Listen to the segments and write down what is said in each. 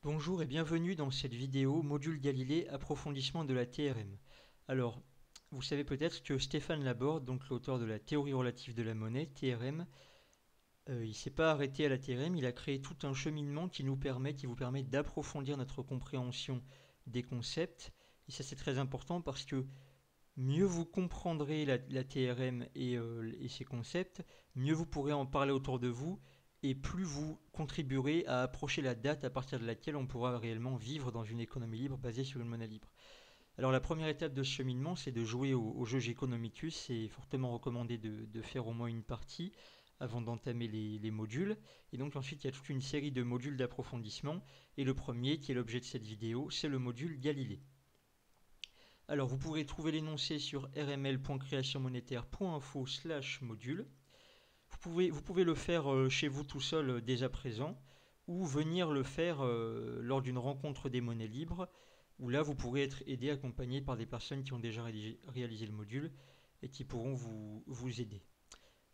Bonjour et bienvenue dans cette vidéo Module Galilée approfondissement de la TRM. Alors, vous savez peut-être que Stéphane Laborde, donc l'auteur de la théorie relative de la monnaie, TRM, il ne s'est pas arrêté à la TRM, il a créé tout un cheminement qui vous permet d'approfondir notre compréhension des concepts. Et ça c'est très important parce que mieux vous comprendrez la TRM et ses concepts, mieux vous pourrez en parler autour de vous et plus vous contribuerez à approcher la date à partir de laquelle on pourra réellement vivre dans une économie libre basée sur une monnaie libre. Alors la première étape de ce cheminement, c'est de jouer au jeu Geconomicus. C'est fortement recommandé de faire au moins une partie avant d'entamer les modules. Et donc ensuite, il y a toute une série de modules d'approfondissement. Et le premier, qui est l'objet de cette vidéo, c'est le module Galilée. Alors vous pourrez trouver l'énoncé sur rml.créationmonétaire.info/module. Vous pouvez le faire chez vous tout seul dès à présent ou venir le faire lors d'une rencontre des monnaies libres où là vous pourrez être aidé, accompagné par des personnes qui ont déjà réalisé le module et qui pourront vous aider.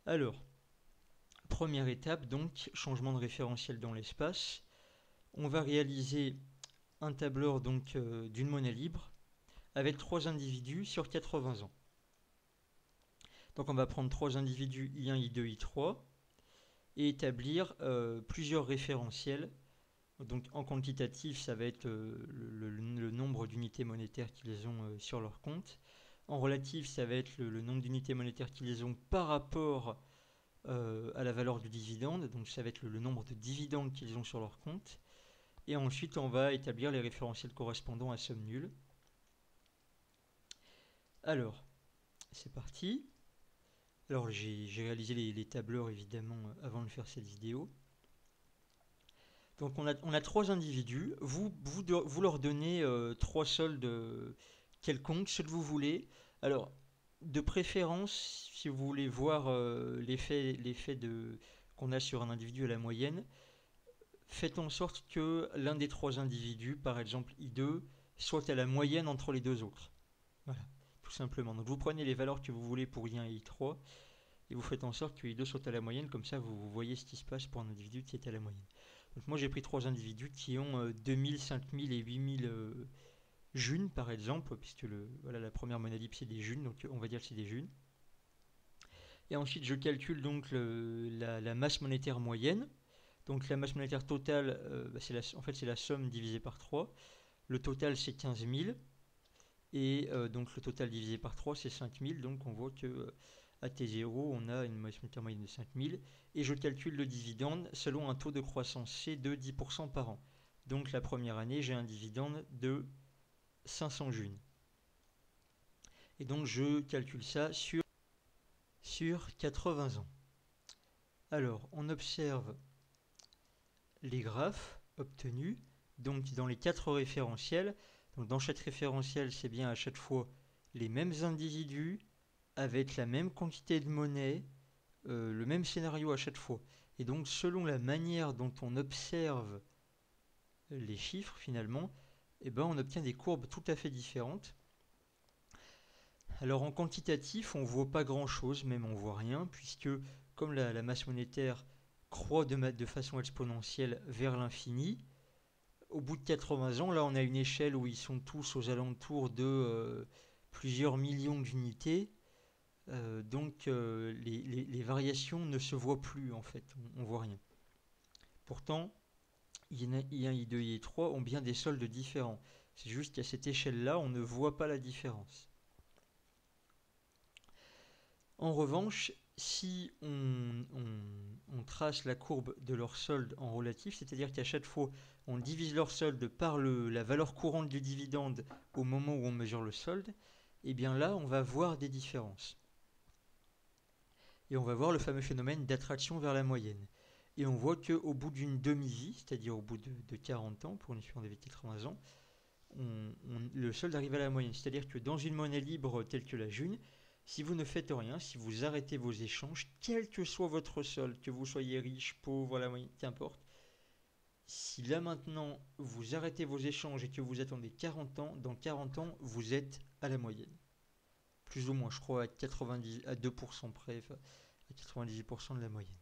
Alors, première étape donc, changement de référentiel dans l'espace. On va réaliser un tableur donc d'une monnaie libre avec 3 individus sur 80 ans. Donc on va prendre 3 individus I1, I2, I3 et établir plusieurs référentiels. Donc en quantitatif, ça va être le nombre d'unités monétaires qu'ils ont sur leur compte. En relatif, ça va être le nombre d'unités monétaires qu'ils ont par rapport à la valeur du dividende. Donc ça va être le nombre de dividendes qu'ils ont sur leur compte. Et ensuite, on va établir les référentiels correspondants à somme nulle. Alors, c'est parti. Alors j'ai réalisé les tableurs évidemment avant de faire cette vidéo. Donc on a 3 individus, vous leur donnez 3 soldes quelconques, ceux que vous voulez. Alors, de préférence, si vous voulez voir l'effet qu'on a sur un individu à la moyenne, faites en sorte que l'un des 3 individus, par exemple I2, soit à la moyenne entre les deux autres. Voilà, tout simplement. Donc vous prenez les valeurs que vous voulez pour I1 et I3, et vous faites en sorte que I2 soit à la moyenne, comme ça vous voyez ce qui se passe pour un individu qui est à la moyenne. Donc moi j'ai pris 3 individus qui ont 2000, 5000 et 8000 junes par exemple, puisque voilà, la première monnaie libre c'est des junes, donc on va dire que c'est des junes. Et ensuite je calcule donc la masse monétaire moyenne. Donc la masse monétaire totale, en fait c'est la somme divisée par 3. Le total c'est 15 000. Et donc le total divisé par 3 c'est 5000. Donc on voit que à T0 on a une masse monétaire moyenne de 5000. Et je calcule le dividende selon un taux de croissance C de 10% par an. Donc la première année j'ai un dividende de 500 junes. Et donc je calcule ça sur 80 ans. Alors on observe les graphes obtenus. Donc dans les 4 référentiels, donc dans chaque référentiel c'est bien à chaque fois les mêmes individus avec la même quantité de monnaie, le même scénario à chaque fois. Et donc selon la manière dont on observe les chiffres finalement, eh ben, on obtient des courbes tout à fait différentes. Alors en quantitatif, on voit pas grand chose, même on voit rien, puisque comme la masse monétaire croît de façon exponentielle vers l'infini, au bout de 80 ans, là on a une échelle où ils sont tous aux alentours de plusieurs millions d'unités. Donc les variations ne se voient plus en fait, on voit rien. Pourtant, I1, I2, I3 ont bien des soldes différents. C'est juste qu'à cette échelle-là, on ne voit pas la différence. En revanche, si on trace la courbe de leur solde en relatif, c'est-à-dire qu'à chaque fois on divise leur solde par la valeur courante du dividende au moment où on mesure le solde, et eh bien là on va voir des différences. Et on va voir le fameux phénomène d'attraction vers la moyenne. Et on voit qu'au bout d'une demi-vie, c'est-à-dire au bout de 40 ans, pour une étudiant de 80 ans, le solde arrive à la moyenne. C'est-à-dire que dans une monnaie libre telle que la June, si vous ne faites rien, si vous arrêtez vos échanges, quel que soit votre solde, que vous soyez riche, pauvre, la moyenne, qu'importe, si là maintenant vous arrêtez vos échanges et que vous attendez 40 ans, dans 40 ans, vous êtes à la moyenne. Plus ou moins, je crois, à 2% près, enfin, à 98% de la moyenne.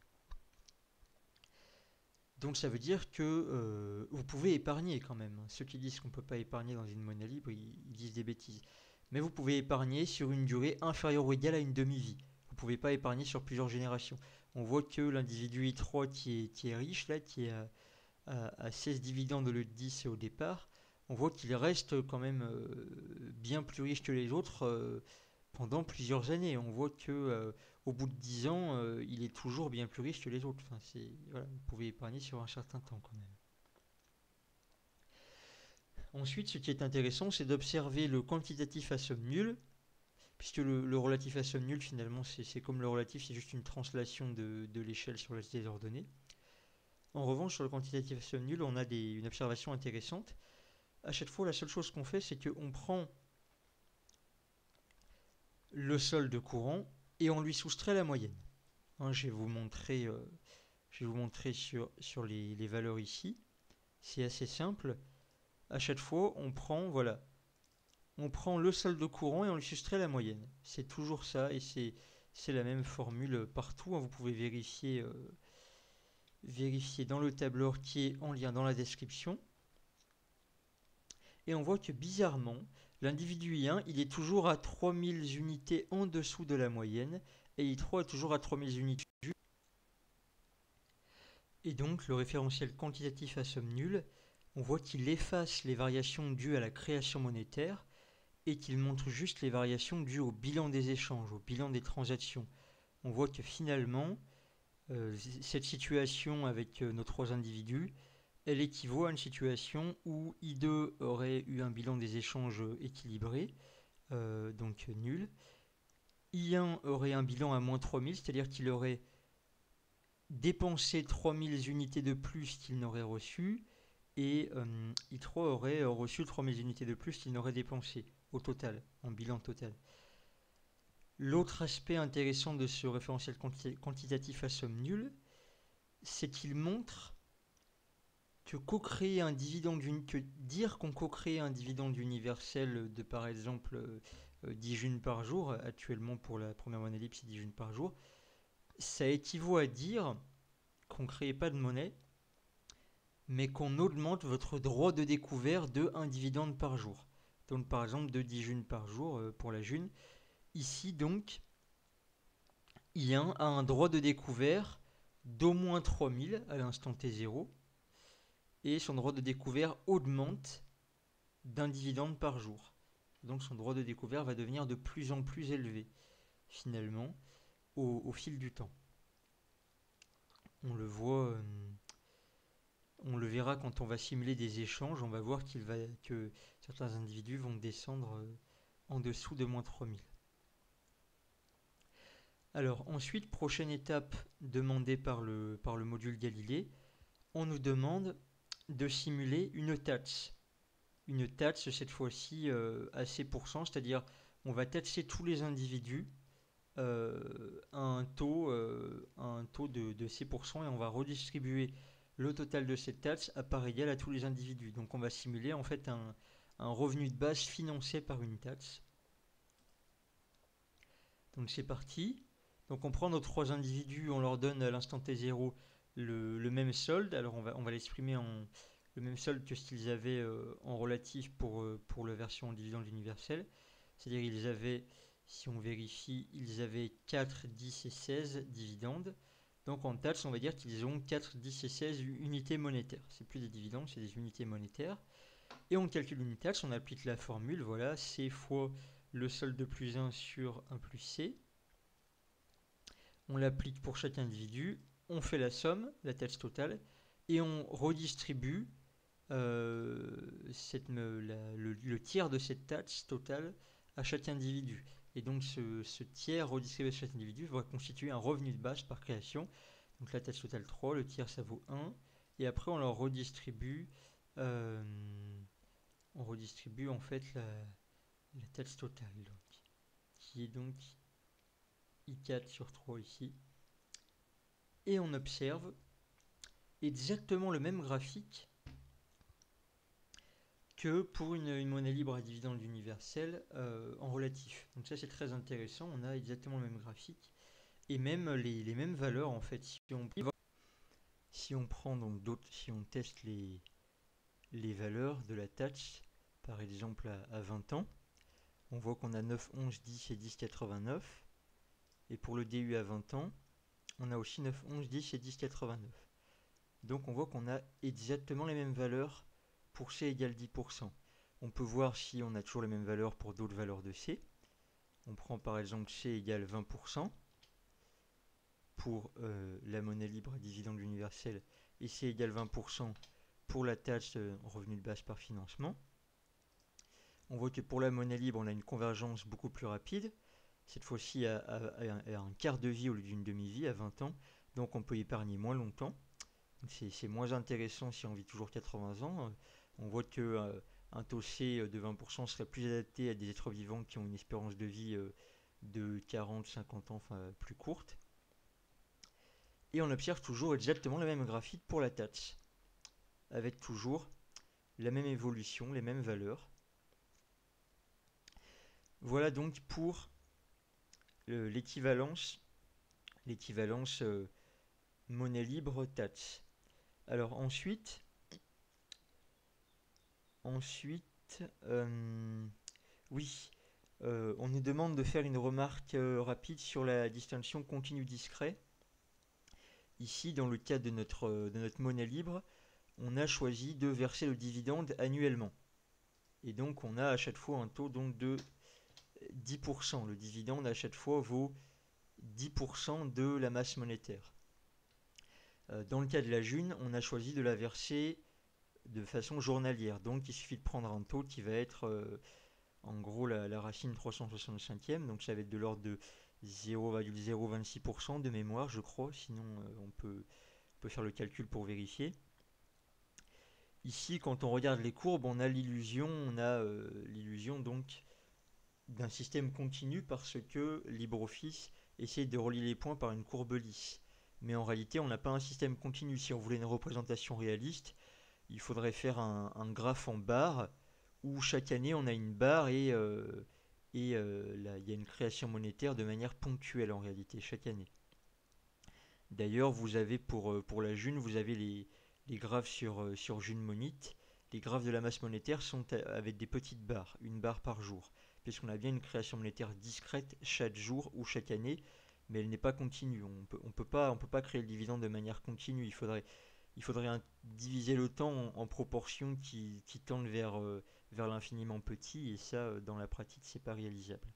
Donc ça veut dire que vous pouvez épargner quand même. Ceux qui disent qu'on ne peut pas épargner dans une monnaie libre, ils disent des bêtises. Mais vous pouvez épargner sur une durée inférieure ou égale à une demi-vie. Vous ne pouvez pas épargner sur plusieurs générations. On voit que l'individu I3 qui est riche, là, qui est à 16 dividendes au lieu de 10 au départ, on voit qu'il reste quand même bien plus riche que les autres pendant plusieurs années. On voit que au bout de 10 ans, il est toujours bien plus riche que les autres. Enfin, voilà, vous pouvez épargner sur un certain temps quand même. Ensuite, ce qui est intéressant, c'est d'observer le quantitatif à somme nulle, puisque le relatif à somme nulle, finalement, c'est comme le relatif, c'est juste une translation de l'échelle sur les ordonnées. En revanche, sur le quantitatif à somme nulle, on a une observation intéressante. À chaque fois, la seule chose qu'on fait, c'est qu'on prend le solde courant et on lui soustrait la moyenne. Hein, je vais vous montrer sur les valeurs ici. C'est assez simple. À chaque fois, voilà, on prend le solde courant et on lui soustrait la moyenne. C'est toujours ça et c'est la même formule partout. Hein. Vous pouvez vérifier dans le tableur qui est en lien dans la description. Et on voit que bizarrement, l'individu I1, il est toujours à 3000 unités en dessous de la moyenne, et I3 est toujours à 3000 unités. Et donc, le référentiel quantitatif à somme nulle, on voit qu'il efface les variations dues à la création monétaire, et qu'il montre juste les variations dues au bilan des échanges, au bilan des transactions. On voit que finalement, cette situation avec nos trois individus, elle équivaut à une situation où I2 aurait eu un bilan des échanges équilibré, donc nul. I1 aurait un bilan à moins 3000, c'est-à-dire qu'il aurait dépensé 3000 unités de plus qu'il n'aurait reçu, et I3 aurait reçu 3000 unités de plus qu'il n'aurait dépensé, au total, en bilan total. L'autre aspect intéressant de ce référentiel quantitatif à somme nulle, c'est qu'il montre que dire qu'on co-crée un dividende universel de par exemple 10 junes par jour, actuellement pour la première monnaie libre c'est 10 junes par jour, ça équivaut à dire qu'on ne crée pas de monnaie, mais qu'on augmente votre droit de découvert de 1 dividende par jour. Donc par exemple de 10 junes par jour pour la june. Ici donc, I1 a un droit de découvert d'au moins 3000 à l'instant T0, et son droit de découvert augmente d'un dividende par jour. Donc son droit de découvert va devenir de plus en plus élevé, finalement, au fil du temps. On le voit, on le verra quand on va simuler des échanges, on va voir que certains individus vont descendre en dessous de moins 3000. Alors ensuite, prochaine étape demandée par le module Galilée, on nous demande de simuler une taxe. Une taxe cette fois-ci à C%, c'est-à-dire on va taxer tous les individus à un taux de C% et on va redistribuer le total de cette taxe à part égale à tous les individus. Donc on va simuler en fait un revenu de base financé par une taxe. Donc c'est parti. Donc on prend nos trois individus, on leur donne à l'instant T0 le même solde. Alors on va l'exprimer en le même solde que ce qu'ils avaient en relatif pour la version en dividende universel. C'est-à-dire qu'ils avaient, si on vérifie, ils avaient 4, 10 et 16 dividendes. Donc en taxe, on va dire qu'ils ont 4, 10 et 16 unités monétaires. C'est plus des dividendes, c'est des unités monétaires. Et on calcule une taxe, on applique la formule, voilà, C fois le solde plus 1 sur 1 plus C. On l'applique pour chaque individu, on fait la somme, la taxe totale, et on redistribue le tiers de cette taxe totale à chaque individu. Et donc ce tiers redistribué à chaque individu va constituer un revenu de base par création. Donc la taxe totale 3, le tiers ça vaut 1, et après on leur redistribue, en fait la taxe totale, donc, qui est donc I4 sur 3 ici. Et on observe exactement le même graphique que pour une monnaie libre à dividende universel en relatif. Donc ça c'est très intéressant, on a exactement le même graphique et même les mêmes valeurs en fait. Si Si on prend donc si on teste les valeurs de la TATS, par exemple à 20 ans, on voit qu'on a 9, 11, 10 et 10, 89. Et pour le DU à 20 ans, on a aussi 9, 11, 10 et 10, 89. Donc on voit qu'on a exactement les mêmes valeurs pour C égale 10%. On peut voir si on a toujours les mêmes valeurs pour d'autres valeurs de C. On prend par exemple C égale 20% pour la monnaie libre à dividende universelle et C égale 20% pour la taxe revenu de base par financement. On voit que pour la monnaie libre, on a une convergence beaucoup plus rapide, cette fois-ci à un quart de vie au lieu d'une demi-vie, à 20 ans, donc on peut épargner moins longtemps. C'est moins intéressant si on vit toujours 80 ans. On voit que un taux C de 20% serait plus adapté à des êtres vivants qui ont une espérance de vie de 40, 50 ans, enfin plus courte. Et on observe toujours exactement la même graphite pour la TATS, avec toujours la même évolution, les mêmes valeurs. Voilà donc pour l'équivalence monnaie libre TATS. Alors ensuite oui, on nous demande de faire une remarque rapide sur la distinction continu-discret. Ici, dans le cas de notre monnaie libre, on a choisi de verser le dividende annuellement. Et donc, on a à chaque fois un taux donc, de 10%. Le dividende, à chaque fois, vaut 10% de la masse monétaire. Dans le cas de la June, on a choisi de la verser de façon journalière. Donc, il suffit de prendre un taux qui va être en gros la racine 365e. Donc, ça va être de l'ordre de 0,026% de mémoire, je crois. Sinon, on peut faire le calcul pour vérifier. Ici, quand on regarde les courbes, on a l'illusion donc d'un système continu parce que LibreOffice essaie de relier les points par une courbe lisse. Mais en réalité, on n'a pas un système continu. Si on voulait une représentation réaliste, il faudrait faire un graphe en barre où chaque année on a une barre et il y a une création monétaire de manière ponctuelle en réalité chaque année. D'ailleurs, vous avez pour la June, vous avez les graphes sur JuneMonit. Les graphes de la masse monétaire sont avec des petites barres, une barre par jour, puisqu'on a bien une création monétaire discrète chaque jour ou chaque année, mais elle n'est pas continue. On peut pas créer le dividende de manière continue. Il faudrait diviser le temps en proportions qui tendent vers l'infiniment petit, et ça, dans la pratique, c'est pas réalisable.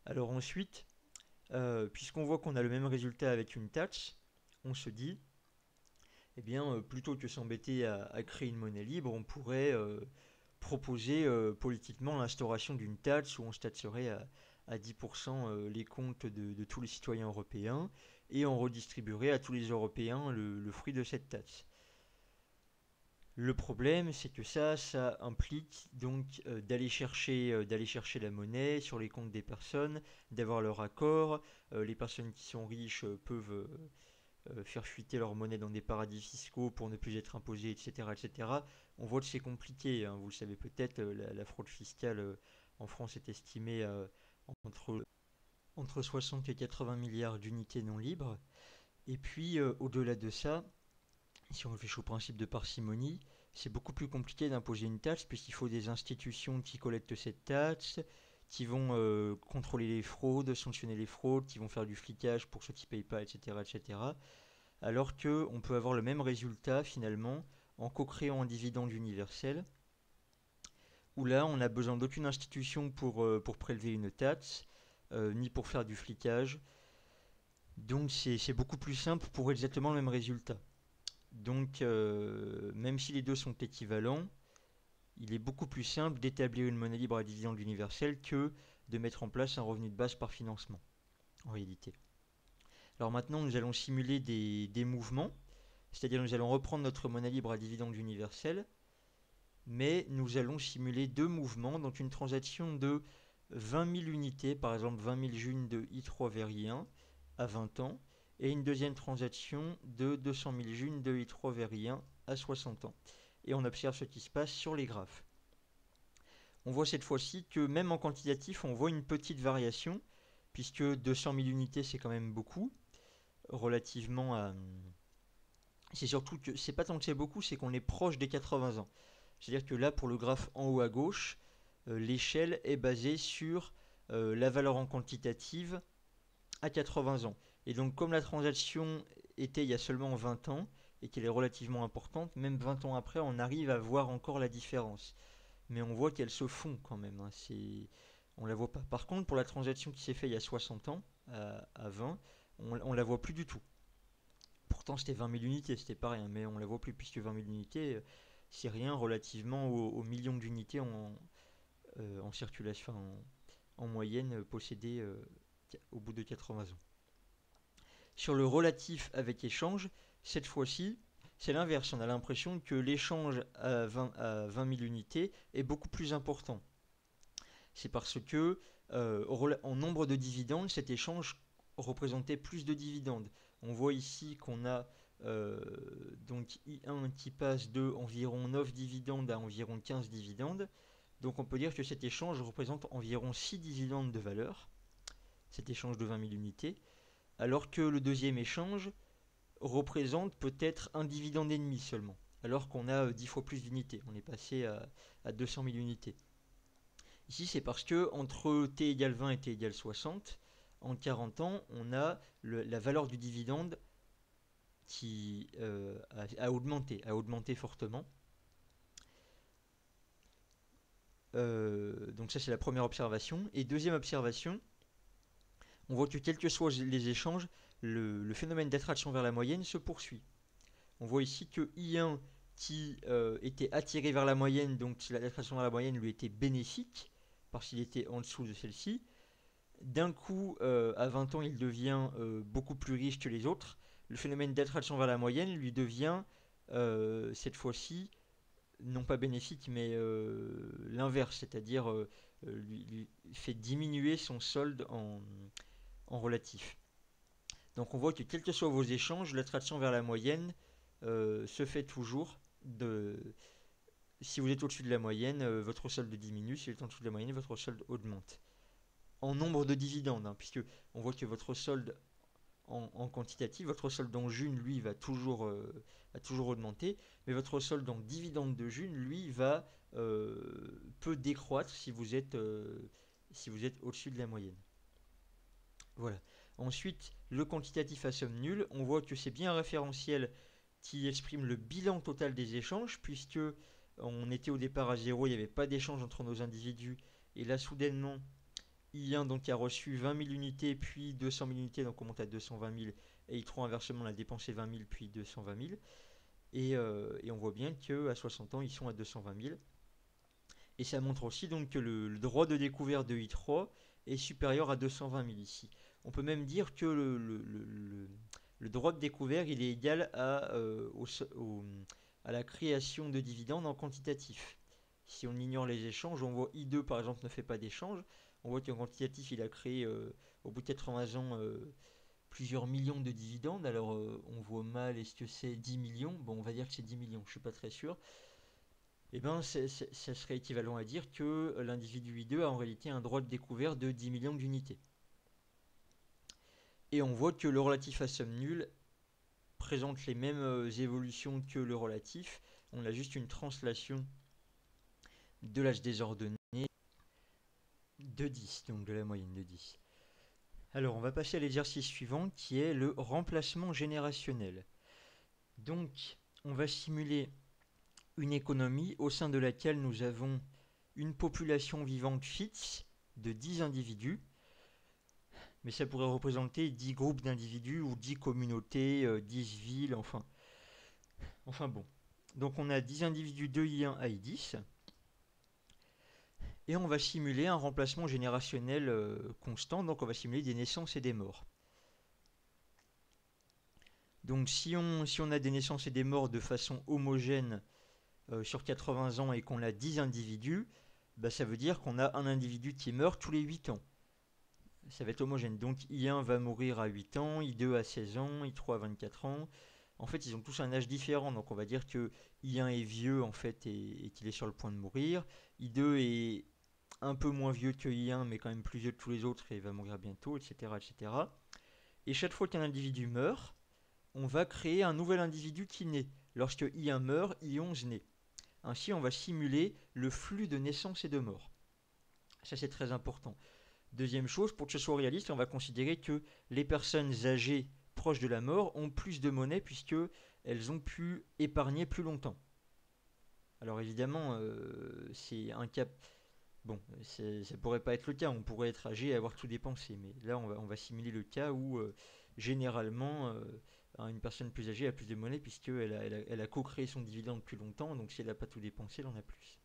Alors ensuite, puisqu'on voit qu'on a le même résultat avec une taxe, on se dit, eh bien, plutôt que s'embêter à créer une monnaie libre, on pourrait proposer politiquement l'instauration d'une taxe où on taxerait à 10% les comptes de tous les citoyens européens et on redistribuerait à tous les Européens le fruit de cette taxe. Le problème, c'est que ça implique donc d'aller chercher la monnaie sur les comptes des personnes, d'avoir leur accord. Les personnes qui sont riches peuvent faire fuiter leur monnaie dans des paradis fiscaux pour ne plus être imposées, etc., etc. On voit que c'est compliqué, hein, vous le savez peut-être, la fraude fiscale en France est estimée entre 60 et 80 milliards d'unités non libres. Et puis, au-delà de ça, si on réfléchit au principe de parcimonie, c'est beaucoup plus compliqué d'imposer une taxe puisqu'il faut des institutions qui collectent cette taxe, qui vont contrôler les fraudes, sanctionner les fraudes, qui vont faire du flicage pour ceux qui ne payent pas, etc., etc. Alors qu'on peut avoir le même résultat finalement en co-créant un dividende universel, où là on n'a besoin d'aucune institution pour prélever une taxe, ni pour faire du flicage. Donc c'est beaucoup plus simple pour exactement le même résultat. Donc, même si les deux sont équivalents, il est beaucoup plus simple d'établir une monnaie libre à dividende universelle que de mettre en place un revenu de base par financement, en réalité. Alors maintenant, nous allons simuler des mouvements, c'est-à-dire nous allons reprendre notre monnaie libre à dividende universelle, mais nous allons simuler deux mouvements, donc une transaction de 20 000 unités, par exemple 20 000 junes de I3 vers I1 à 20 ans, et une deuxième transaction de 200 000 junes de I3 vers I1 à 60 ans. Et on observe ce qui se passe sur les graphes. On voit cette fois-ci que même en quantitatif, on voit une petite variation, puisque 200 000 unités c'est quand même beaucoup, relativement C'est surtout que c'est pas tant que c'est beaucoup, c'est qu'on est proche des 80 ans. C'est-à-dire que là, pour le graphe en haut à gauche, l'échelle est basée sur la valeur en quantitative à 80 ans. Et donc, comme la transaction était il y a seulement 20 ans et qu'elle est relativement importante, même 20 ans après, on arrive à voir encore la différence. Mais on voit qu'elle se fond quand même, hein. On la voit pas. Par contre, pour la transaction qui s'est faite il y a 60 ans, à 20, on la voit plus du tout. Pourtant, c'était 20 000 unités, c'était pas rien, mais on la voit plus, puisque 20 000 unités, c'est rien relativement aux millions d'unités en circulation, en moyenne possédées au bout de 80 ans. Sur le relatif avec échange, cette fois-ci, c'est l'inverse. On a l'impression que l'échange à 20 000 unités est beaucoup plus important. C'est parce que, en nombre de dividendes, cet échange représentait plus de dividendes. On voit ici qu'on a donc I1 qui passe de environ 9 dividendes à environ 15 dividendes. Donc on peut dire que cet échange représente environ 6 dividendes de valeur, cet échange de 20 000 unités, alors que le deuxième échange représente peut-être un dividende et demi seulement, alors qu'on a 10 fois plus d'unités. On est passé à 200 000 unités. Ici, c'est parce que entre t égale 20 et t égale 60, en 40 ans, on a la valeur du dividende qui a augmenté fortement. Donc ça, c'est la première observation. Et deuxième observation, on voit que quels que soient les échanges, le phénomène d'attraction vers la moyenne se poursuit. On voit ici que I1 qui était attiré vers la moyenne, donc l'attraction vers la moyenne lui était bénéfique, parce qu'il était en dessous de celle-ci. D'un coup, à 20 ans, il devient beaucoup plus riche que les autres. Le phénomène d'attraction vers la moyenne lui devient, cette fois-ci, non pas bénéfique, mais l'inverse, c'est-à-dire lui fait diminuer son solde en relatif. Donc on voit que quels que soient vos échanges, l'attraction vers la moyenne se fait toujours. Si vous êtes au-dessus de la moyenne, votre solde diminue. Si vous êtes en dessous de la moyenne, votre solde augmente. En nombre de dividendes, hein, puisque on voit que votre solde en quantitatif, votre solde en June, lui, va toujours augmenter, mais votre solde en dividende de June, lui, peut décroître si vous êtes au-dessus de la moyenne. Voilà. Ensuite, le quantitatif à somme nulle, on voit que c'est bien un référentiel qui exprime le bilan total des échanges, puisque on était au départ à zéro, il n'y avait pas d'échange entre nos individus, et là soudainement, I1 donc a reçu 20 000 unités, puis 200 000 unités, donc on monte à 220 000, et I3 inversement a dépensé 20 000, puis 220 000, et on voit bien qu'à 60 ans, ils sont à 220 000. Et ça montre aussi donc que le droit de découverte de I3 est supérieur à 220 000 ici. On peut même dire que le droit de découvert il est égal à la création de dividendes en quantitatif. Si on ignore les échanges, on voit I2 par exemple ne fait pas d'échange. On voit qu'en quantitatif il a créé au bout de 80 ans plusieurs millions de dividendes. Alors on voit mal, est-ce que c'est 10 millions? Bon, on va dire que c'est 10 millions, je ne suis pas très sûr. Eh bien, ça serait équivalent à dire que l'individu I2 a en réalité un droit de découvert de 10 millions d'unités. Et on voit que le relatif à somme nulle présente les mêmes évolutions que le relatif. On a juste une translation de l'âge désordonné de 10, donc de la moyenne de 10. Alors, on va passer à l'exercice suivant qui est le remplacement générationnel. Donc, on va simuler une économie au sein de laquelle nous avons une population vivante fixe de 10 individus, mais ça pourrait représenter 10 groupes d'individus ou 10 communautés, 10 villes, enfin bon. Donc on a 10 individus de I1 à I10, et on va simuler un remplacement générationnel constant, donc on va simuler des naissances et des morts. Donc si on a des naissances et des morts de façon homogène sur 80 ans et qu'on a 10 individus, bah ça veut dire qu'on a un individu qui meurt tous les 8 ans. Ça va être homogène. Donc I1 va mourir à 8 ans, I2 à 16 ans, I3 à 24 ans. En fait, ils ont tous un âge différent. Donc on va dire que I1 est vieux en fait et qu'il est sur le point de mourir. I2 est un peu moins vieux que I1 mais quand même plus vieux que tous les autres et va mourir bientôt, etc. etc. Et chaque fois qu'un individu meurt, on va créer un nouvel individu qui naît. Lorsque I1 meurt, I11 naît. Ainsi, on va simuler le flux de naissance et de mort. Ça, c'est très important. Deuxième chose, pour que ce soit réaliste, on va considérer que les personnes âgées proches de la mort ont plus de monnaie puisqu'elles ont pu épargner plus longtemps. Alors évidemment, c'est un cas. Bon, ça pourrait pas être le cas, on pourrait être âgé et avoir tout dépensé, mais là on va simuler le cas où généralement une personne plus âgée a plus de monnaie puisqu'elle a co-créé son dividende depuis longtemps, donc si elle n'a pas tout dépensé, elle en a plus.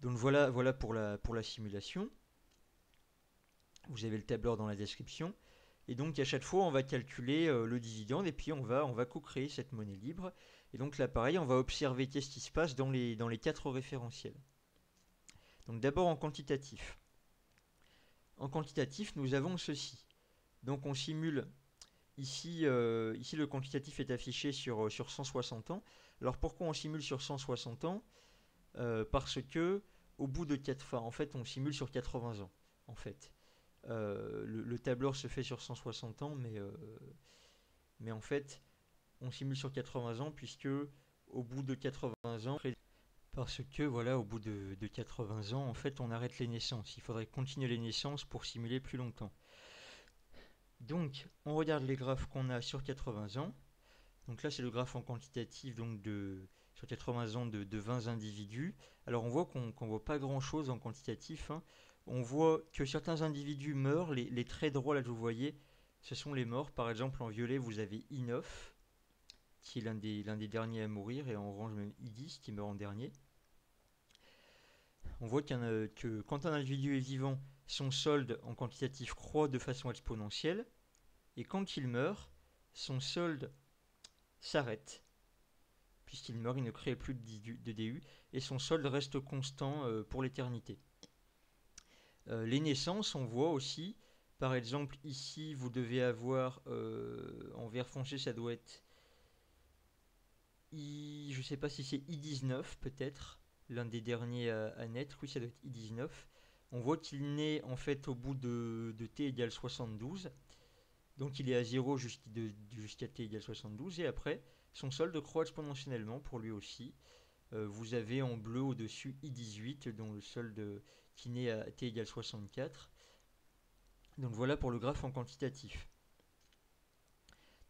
Donc voilà pour la simulation. Vous avez le tableur dans la description. Et donc à chaque fois, on va calculer le dividende et puis on va co-créer cette monnaie libre. Et donc là, pareil, on va observer qu'est-ce qui se passe dans les 4 référentiels. Donc d'abord en quantitatif. En quantitatif, nous avons ceci. Donc on simule, ici le quantitatif est affiché sur 160 ans. Alors pourquoi on simule sur 160 ans? Parce que au bout de 4 fois, en fait, on simule sur 80 ans. En fait, le tableur se fait sur 160 ans, mais en fait, on simule sur 80 ans puisque au bout de 80 ans, parce que voilà, au bout de 80 ans, en fait, on arrête les naissances. Il faudrait continuer les naissances pour simuler plus longtemps. Donc, on regarde les graphes qu'on a sur 80 ans. Donc là, c'est le graphe en quantitatif donc sur 80 ans de 20 individus. Alors, on voit qu'on ne voit pas grand-chose en quantitatif, hein. On voit que certains individus meurent. Les traits droits, là, que vous voyez, ce sont les morts. Par exemple, en violet, vous avez I9, qui est l'un des derniers à mourir, et en orange, même I10, qui meurt en dernier. On voit que quand un individu est vivant, son solde en quantitatif croît de façon exponentielle, et quand il meurt, son solde s'arrête, puisqu'il meurt, il ne crée plus de DU, et son solde reste constant pour l'éternité. Les naissances, on voit aussi, par exemple, ici, vous devez avoir, en vert foncé, ça doit être je ne sais pas si c'est I19 peut-être, l'un des derniers à naître, oui ça doit être I19. On voit qu'il naît en fait au bout de t égale 72, donc il est à 0 jusqu'à t égale 72, et après son solde croît exponentiellement pour lui aussi. Vous avez en bleu au-dessus I18, dont le solde qui naît à t égale 64. Donc voilà pour le graphe en quantitatif.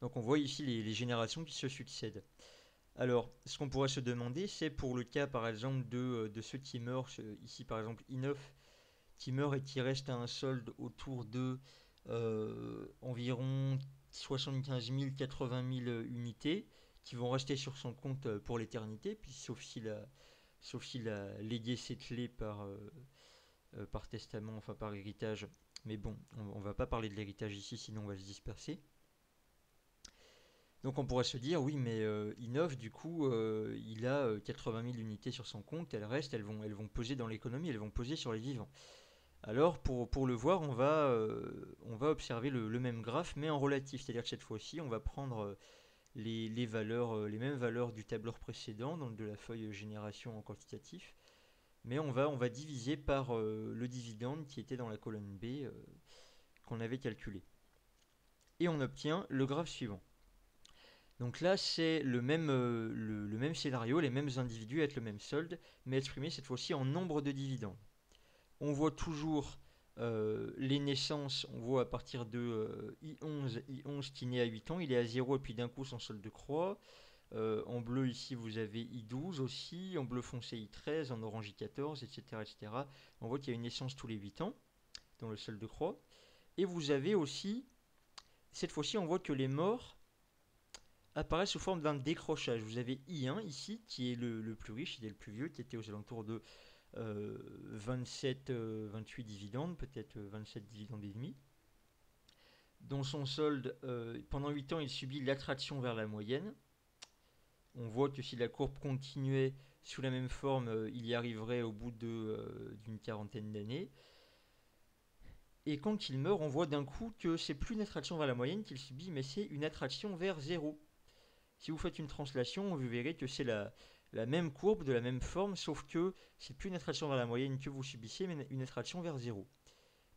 Donc on voit ici les générations qui se succèdent. Alors, ce qu'on pourrait se demander, c'est pour le cas par exemple de ceux qui meurent, ici par exemple I9, qui meurt et qui reste à un solde autour de environ 75 000, 80 000 unités, qui vont rester sur son compte pour l'éternité, puis sauf s'il a légué ses clés par testament, enfin par héritage. Mais bon, on va pas parler de l'héritage ici, sinon on va se disperser. Donc on pourrait se dire, oui, mais I9, du coup, il a 80 000 unités sur son compte, elles vont peser dans l'économie, elles vont peser sur les vivants. Alors pour le voir, on va observer le même graphe, mais en relatif, c'est-à-dire que cette fois-ci, on va prendre les valeurs, les mêmes valeurs du tableur précédent, donc de la feuille génération en quantitatif, mais on va diviser par le dividende qui était dans la colonne B qu'on avait calculé. Et on obtient le graphe suivant. Donc là, c'est le même scénario, les mêmes individus avec le même solde, mais exprimé cette fois-ci en nombre de dividendes. On voit toujours les naissances, on voit à partir de I11 qui naît à 8 ans, il est à 0 et puis d'un coup son solde croît. En bleu ici vous avez I12 aussi, en bleu foncé I13, en orange I14, etc. etc. On voit qu'il y a une naissance tous les 8 ans, dont le solde croît. Et vous avez aussi, cette fois-ci on voit que les morts apparaît sous forme d'un décrochage. Vous avez I1 ici, qui est le plus riche, il est le plus vieux, qui était aux alentours de 27, 28 dividendes, peut-être 27 dividendes et demi. Dont son solde, pendant 8 ans, il subit l'attraction vers la moyenne. On voit que si la courbe continuait sous la même forme, il y arriverait au bout d'une quarantaine d'années. Et quand il meurt, on voit d'un coup que c'est plus une attraction vers la moyenne qu'il subit, mais c'est une attraction vers 0. Si vous faites une translation, vous verrez que c'est la même courbe de la même forme, sauf que c'est plus une attraction vers la moyenne que vous subissez, mais une attraction vers 0.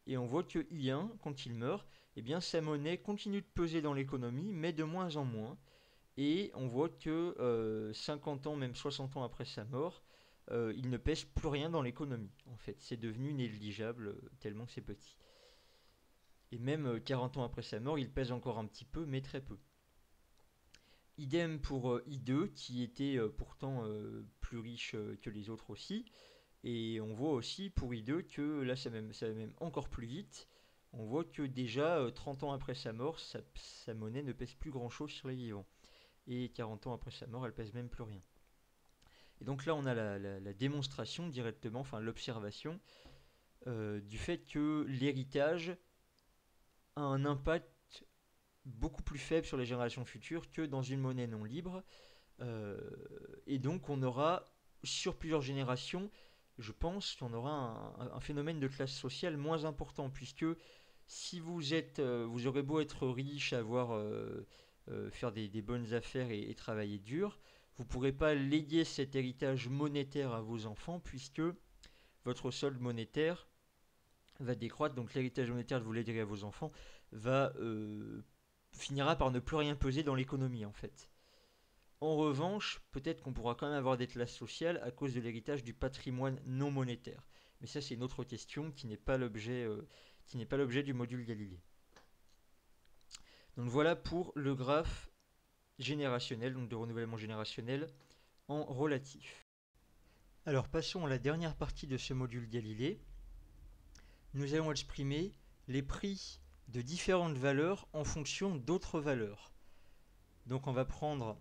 Et on voit que I1, quand il meurt, eh bien sa monnaie continue de peser dans l'économie, mais de moins en moins. Et on voit que 50 ans, même 60 ans après sa mort, il ne pèse plus rien dans l'économie. En fait, c'est devenu négligeable tellement c'est petit. Et même 40 ans après sa mort, il pèse encore un petit peu, mais très peu. Idem pour I2, qui était pourtant plus riche que les autres aussi. Et on voit aussi pour I2 que là, ça va même encore plus vite. On voit que déjà 30 ans après sa mort, sa monnaie ne pèse plus grand-chose sur les vivants. Et 40 ans après sa mort, elle pèse même plus rien. Et donc là, on a la démonstration directement, enfin l'observation, du fait que l'héritage a un impact beaucoup plus faible sur les générations futures que dans une monnaie non libre. Euh, et donc on aura, sur plusieurs générations, je pense qu'on aura un phénomène de classe sociale moins important, puisque si vous aurez beau être riche, faire des bonnes affaires et travailler dur, vous ne pourrez pas léguer cet héritage monétaire à vos enfants, puisque votre solde monétaire va décroître, donc l'héritage monétaire que vous léguerez à vos enfants va finira par ne plus rien peser dans l'économie en fait. En revanche, peut-être qu'on pourra quand même avoir des classes sociales à cause de l'héritage du patrimoine non monétaire. Mais ça, c'est une autre question qui n'est pas l'objet du module Galilée. Donc voilà pour le graphe générationnel, donc de renouvellement générationnel en relatif. Alors passons à la dernière partie de ce module Galilée. Nous allons exprimer les prix de différentes valeurs en fonction d'autres valeurs. Donc on va prendre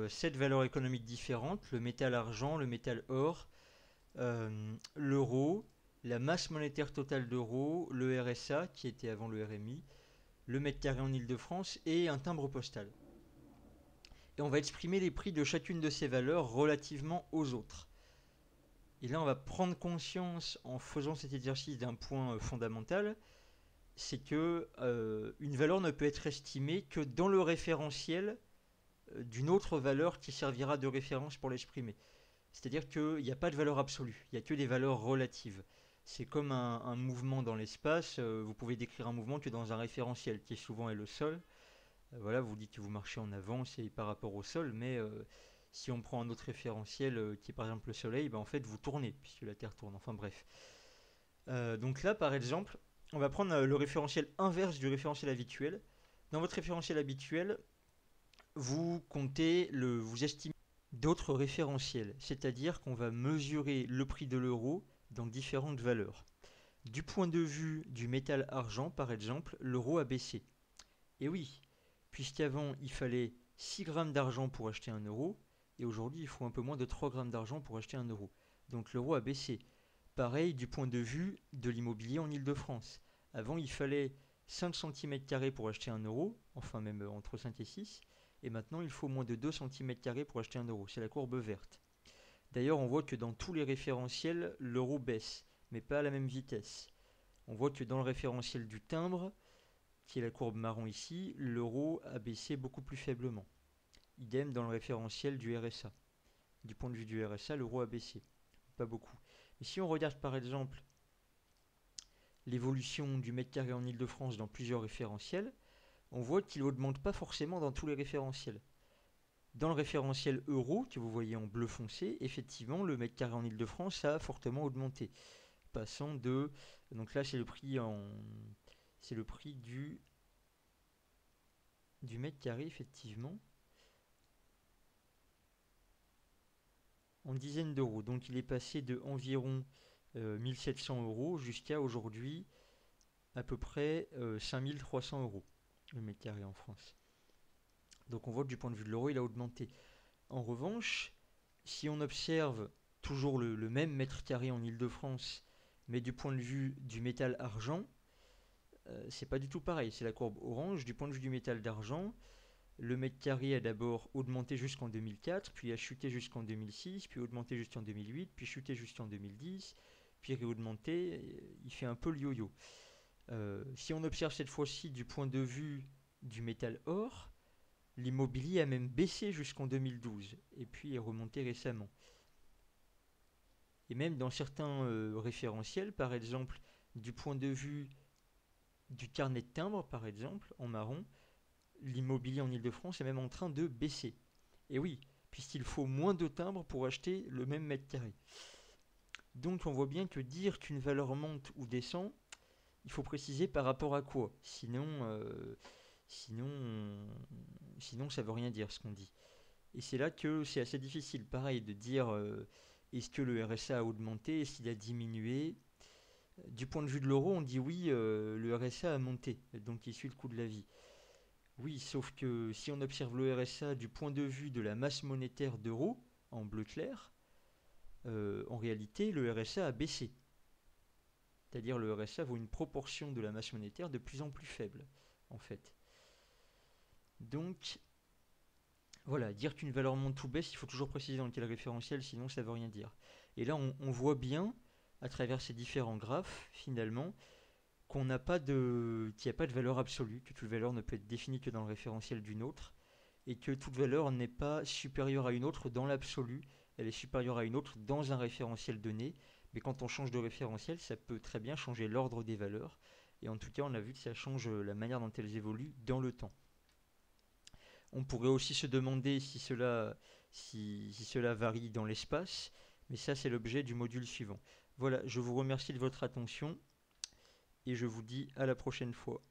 7 valeurs économiques différentes, le métal argent, le métal or, l'euro, la masse monétaire totale d'euros, le RSA qui était avant le RMI, le mètre carré en Île-de-France et un timbre postal. Et on va exprimer les prix de chacune de ces valeurs relativement aux autres. Et là on va prendre conscience en faisant cet exercice d'un point fondamental, c'est que une valeur ne peut être estimée que dans le référentiel d'une autre valeur qui servira de référence pour l'exprimer. C'est-à-dire qu'il n'y a pas de valeur absolue, il n'y a que des valeurs relatives. C'est comme un mouvement dans l'espace, vous pouvez décrire un mouvement que dans un référentiel qui souvent est le sol. Voilà, vous dites que vous marchez en avant, c'est par rapport au sol, mais si on prend un autre référentiel qui est par exemple le soleil, en fait vous tournez, puisque la Terre tourne, enfin bref. Donc là par exemple, on va prendre le référentiel inverse du référentiel habituel. Dans votre référentiel habituel, vous estimez d'autres référentiels, c'est-à-dire qu'on va mesurer le prix de l'euro dans différentes valeurs. Du point de vue du métal argent, par exemple, l'euro a baissé. Et oui, puisqu'avant il fallait 6 grammes d'argent pour acheter un euro, et aujourd'hui il faut un peu moins de 3 grammes d'argent pour acheter un euro. Donc l'euro a baissé. Pareil du point de vue de l'immobilier en Île-de-France. Avant il fallait 5 cm² pour acheter un euro, enfin même entre 5 et 6, et maintenant il faut moins de 2 cm² pour acheter un euro. C'est la courbe verte. D'ailleurs, on voit que dans tous les référentiels, l'euro baisse, mais pas à la même vitesse. On voit que dans le référentiel du timbre, qui est la courbe marron ici, l'euro a baissé beaucoup plus faiblement. Idem dans le référentiel du RSA. Du point de vue du RSA, l'euro a baissé. Pas beaucoup. Mais si on regarde par exemple l'évolution du mètre carré en Île-de-France dans plusieurs référentiels, on voit qu'il n'augmente pas forcément dans tous les référentiels. Dans le référentiel euro, que vous voyez en bleu foncé, effectivement, le mètre carré en Île-de-France a fortement augmenté. Passant de... Donc là, c'est le prix du mètre carré, effectivement, en dizaines d'euros. Donc il est passé de environ 1700 euros jusqu'à aujourd'hui à peu près 5300 euros le mètre carré en France. Donc on voit que du point de vue de l'euro, il a augmenté. En revanche, si on observe toujours le même mètre carré en Île-de-France, mais du point de vue du métal argent, c'est pas du tout pareil. C'est la courbe orange. Du point de vue du métal d'argent, le mètre carré a d'abord augmenté jusqu'en 2004, puis a chuté jusqu'en 2006, puis augmenté jusqu'en 2008, puis chuté jusqu'en 2010, puis réaugmenté. Il fait un peu le yo-yo. Si on observe cette fois-ci du point de vue du métal or, l'immobilier a même baissé jusqu'en 2012 et puis est remonté récemment. Et même dans certains référentiels, par exemple du point de vue du carnet de timbres, par exemple, en marron, l'immobilier en Île-de-France est même en train de baisser. Et oui, puisqu'il faut moins de timbres pour acheter le même mètre carré. Donc on voit bien que dire qu'une valeur monte ou descend, il faut préciser par rapport à quoi. Sinon, sinon ça veut rien dire ce qu'on dit. Et c'est là que c'est assez difficile, pareil, de dire est-ce que le RSA a augmenté, est-ce qu'il a diminué. Du point de vue de l'euro, on dit oui, le RSA a monté, donc il suit le coût de la vie. Oui, sauf que si on observe le RSA du point de vue de la masse monétaire d'euros, en bleu clair, en réalité, le RSA a baissé. C'est-à-dire le RSA vaut une proportion de la masse monétaire de plus en plus faible, en fait. Donc, voilà, dire qu'une valeur monte ou baisse, il faut toujours préciser dans quel référentiel, sinon ça ne veut rien dire. Et là, on voit bien, à travers ces différents graphes, finalement, qu'on n'a pas de, qu'il n'y a pas de valeur absolue, que toute valeur ne peut être définie que dans le référentiel d'une autre, et que toute valeur n'est pas supérieure à une autre dans l'absolu, elle est supérieure à une autre dans un référentiel donné, mais quand on change de référentiel, ça peut très bien changer l'ordre des valeurs, et en tout cas, on a vu que ça change la manière dont elles évoluent dans le temps. On pourrait aussi se demander si cela varie dans l'espace, mais ça c'est l'objet du module suivant. Voilà, je vous remercie de votre attention et je vous dis à la prochaine fois.